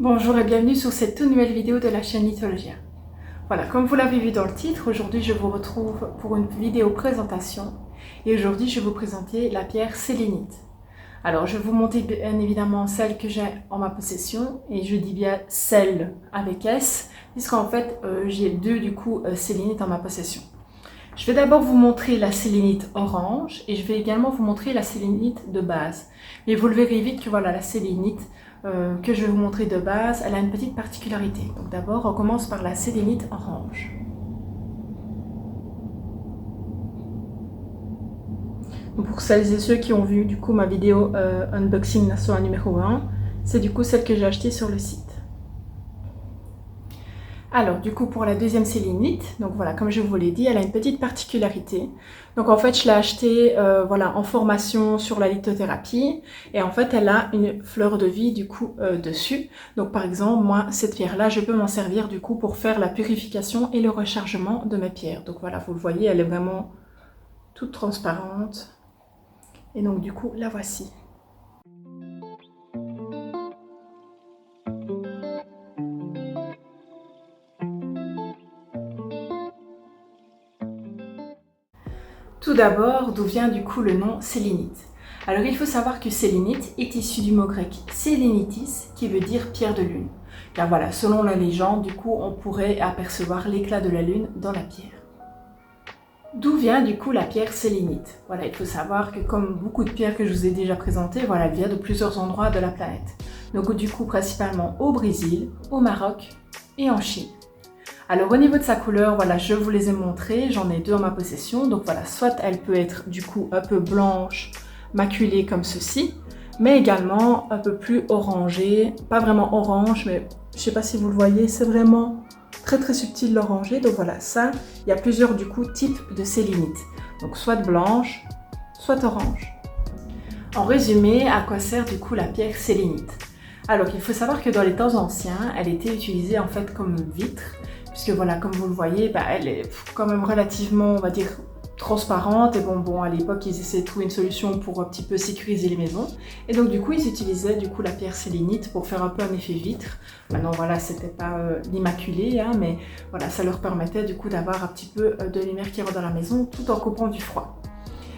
Bonjour et bienvenue sur cette toute nouvelle vidéo de la chaîne Lithologia. Voilà, comme vous l'avez vu dans le titre, aujourd'hui je vous retrouve pour une vidéo présentation et aujourd'hui je vais vous présenter la pierre sélénite. Alors je vais vous montrer bien évidemment celle que j'ai en ma possession et je dis bien celle avec S puisqu'en fait j'ai deux sélénites en ma possession. Je vais d'abord vous montrer la sélénite orange et je vais également vous montrer la sélénite de base. Mais vous le verrez vite que voilà, la sélénite que je vais vous montrer de base, elle a une petite particularité. Donc d'abord, on commence par la sélénite orange. Donc pour celles et ceux qui ont vu ma vidéo unboxing Nasoa numéro 1, c'est celle que j'ai achetée sur le site. Alors pour la deuxième sélénite, donc voilà, comme je vous l'ai dit, elle a une petite particularité. Donc en fait je l'ai achetée en formation sur la lithothérapie et en fait elle a une fleur de vie dessus. Donc par exemple moi cette pierre là je peux m'en servir pour faire la purification et le rechargement de mes pierres. Donc voilà, vous le voyez, elle est vraiment toute transparente et donc la voici. Tout d'abord, d'où vient le nom sélénite? Alors il faut savoir que sélénite est issu du mot grec sélénitis qui veut dire pierre de lune. Car voilà, selon la légende, on pourrait apercevoir l'éclat de la lune dans la pierre. D'où vient la pierre sélénite? Voilà, il faut savoir que comme beaucoup de pierres que je vous ai déjà présentées, voilà, elle vient de plusieurs endroits de la planète. Donc principalement au Brésil, au Maroc et en Chine. Alors au niveau de sa couleur, voilà, je vous les ai montrées, j'en ai deux en ma possession. Donc voilà, soit elle peut être un peu blanche, maculée comme ceci, mais également un peu plus orangée, pas vraiment orange, mais je ne sais pas si vous le voyez, c'est vraiment très très subtil l'orangé. Donc voilà, ça, il y a plusieurs types de sélénite. Donc soit blanche, soit orange. En résumé, à quoi sert la pierre sélénite? Alors il faut savoir que dans les temps anciens, elle était utilisée en fait comme vitre. Puisque voilà, comme vous le voyez, elle est quand même relativement, on va dire, transparente. Et bon, à l'époque, ils essayaient de trouver une solution pour un petit peu sécuriser les maisons. Et donc ils utilisaient la pierre sélénite pour faire un peu un effet vitre. Maintenant voilà, c'était pas l'immaculé, hein, mais voilà, ça leur permettait d'avoir un petit peu de lumière qui rentre dans la maison tout en coupant du froid.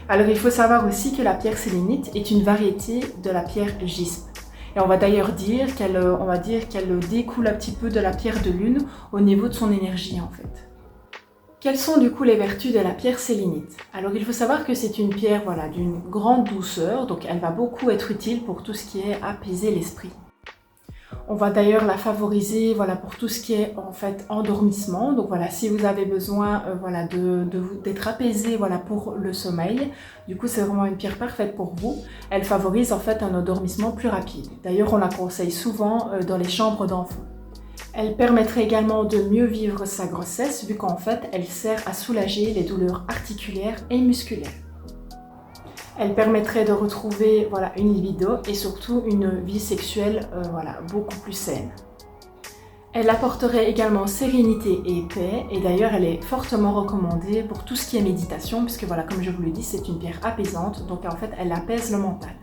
Alors il faut savoir aussi que la pierre sélénite est une variété de la pierre gyste. Et on va d'ailleurs dire qu'elle découle un petit peu de la pierre de lune au niveau de son énergie en fait. Quelles sont les vertus de la pierre sélénite? Alors il faut savoir que c'est une pierre d'une grande douceur, donc elle va beaucoup être utile pour tout ce qui est apaiser l'esprit. On va d'ailleurs la favoriser pour tout ce qui est en fait endormissement. Donc voilà, si vous avez besoin d'être apaisé pour le sommeil, c'est vraiment une pierre parfaite pour vous. Elle favorise en fait un endormissement plus rapide. D'ailleurs, on la conseille souvent dans les chambres d'enfants. Elle permettrait également de mieux vivre sa grossesse vu qu'en fait, elle sert à soulager les douleurs articulaires et musculaires. Elle permettrait de retrouver une libido et surtout une vie sexuelle beaucoup plus saine. Elle apporterait également sérénité et paix et d'ailleurs elle est fortement recommandée pour tout ce qui est méditation puisque comme je vous l'ai dit, c'est une pierre apaisante, donc en fait elle apaise le mental.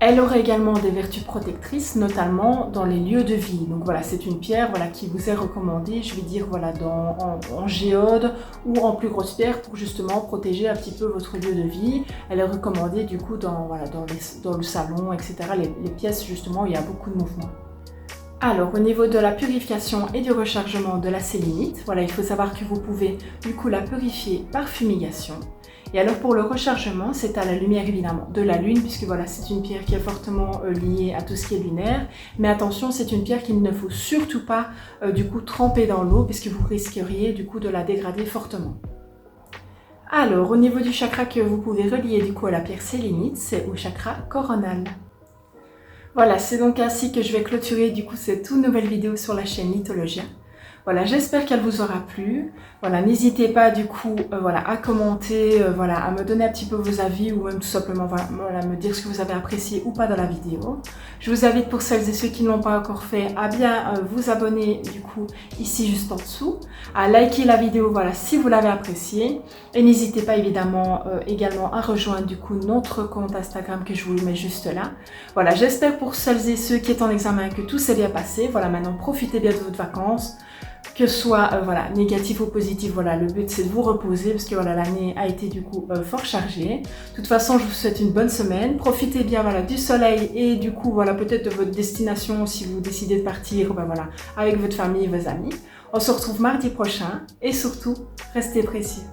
Elle aurait également des vertus protectrices, notamment dans les lieux de vie. Donc voilà, c'est une pierre qui vous est recommandée, je vais dire en géode ou en plus grosse pierre pour justement protéger un petit peu votre lieu de vie. Elle est recommandée dans le salon, etc. Les pièces justement où il y a beaucoup de mouvement. Alors au niveau de la purification et du rechargement de la sélénite, il faut savoir que vous pouvez la purifier par fumigation. Et alors pour le rechargement, c'est à la lumière évidemment de la lune, puisque c'est une pierre qui est fortement liée à tout ce qui est lunaire. Mais attention, c'est une pierre qu'il ne faut surtout pas tremper dans l'eau, puisque vous risqueriez de la dégrader fortement. Alors au niveau du chakra que vous pouvez relier à la pierre sélénite, c'est au chakra coronal. Voilà, c'est donc ainsi que je vais clôturer cette toute nouvelle vidéo sur la chaîne Lithologia. Voilà, j'espère qu'elle vous aura plu. Voilà, n'hésitez pas du coup à commenter, à me donner un petit peu vos avis ou même tout simplement me dire ce que vous avez apprécié ou pas dans la vidéo. Je vous invite pour celles et ceux qui ne l'ont pas encore fait à bien vous abonner du coup ici juste en dessous, à liker la vidéo si vous l'avez appréciée et n'hésitez pas évidemment également à rejoindre du coup notre compte Instagram que je vous mets juste là. Voilà, j'espère pour celles et ceux qui sont en examen que tout s'est bien passé. Voilà, maintenant profitez bien de votre vacances. Que ce soit négatif ou positif, le but c'est de vous reposer parce que l'année a été du coup fort chargée. De toute façon, je vous souhaite une bonne semaine. Profitez bien du soleil et du coup peut-être de votre destination si vous décidez de partir avec votre famille et vos amis. On se retrouve mardi prochain et surtout, restez précieux.